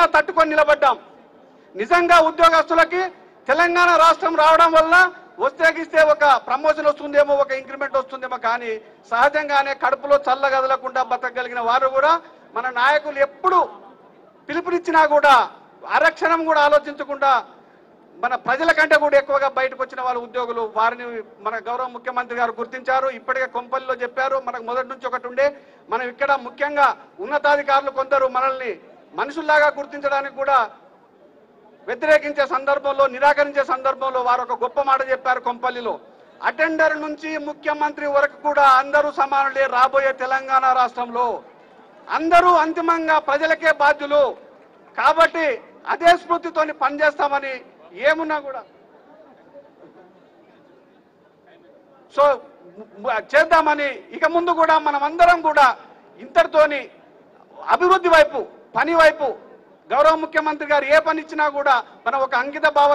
ఏదున్నా తట్టుకొని నిలబడ్డాం. నిజంగా ఉద్యోగస్తులకి తెలంగాణ రాష్ట్రం రావడం వల్ల వస్తేగిస్తే ఒక ప్రమోషన్ వస్తుందేమో, ఒక ఇంక్రిమెంట్ వస్తుందేమో, కానీ సహజంగానే కడుపులో చల్లగదలకుండా బతకగలిగిన వారు కూడా మన నాయకులు ఎప్పుడు పిలుపునిచ్చినా కూడా ఆరక్షణం కూడా ఆలోచించకుండా మన ప్రజల కంటే కూడా ఎక్కువగా బయటకు వచ్చిన వాళ్ళ ఉద్యోగులు, వారిని మన గౌరవ ముఖ్యమంత్రి గారు గుర్తించారు. ఇప్పటికే కొంపల్లిలో చెప్పారు, మనకు మొదటి నుంచి ఒకటి ఉండే, మనం ఇక్కడ ముఖ్యంగా ఉన్నతాధికారులు కొందరు మనల్ని మనుషుల్లాగా గుర్తించడానికి కూడా వ్యతిరేకించే సందర్భంలో, నిరాకరించే సందర్భంలో వారు ఒక గొప్ప మాట చెప్పారు. కొంపల్లిలో అటెండర్ నుంచి ముఖ్యమంత్రి వరకు కూడా అందరూ సమానులే. రాబోయే తెలంగాణ రాష్ట్రంలో అందరూ అంతిమంగా ప్రజలకే బాధ్యులు. కాబట్టి అదే స్ఫూర్తితోని పనిచేస్తామని ఏమున్నా కూడా సో చేద్దామని ఇక ముందు కూడా మనం అందరం కూడా ఇంతటితోని అభివృద్ధి వైపు, పని వైపు, గౌరవ ముఖ్యమంత్రి గారు ఏ పని ఇచ్చినా కూడా మనం ఒక అంకిత భావ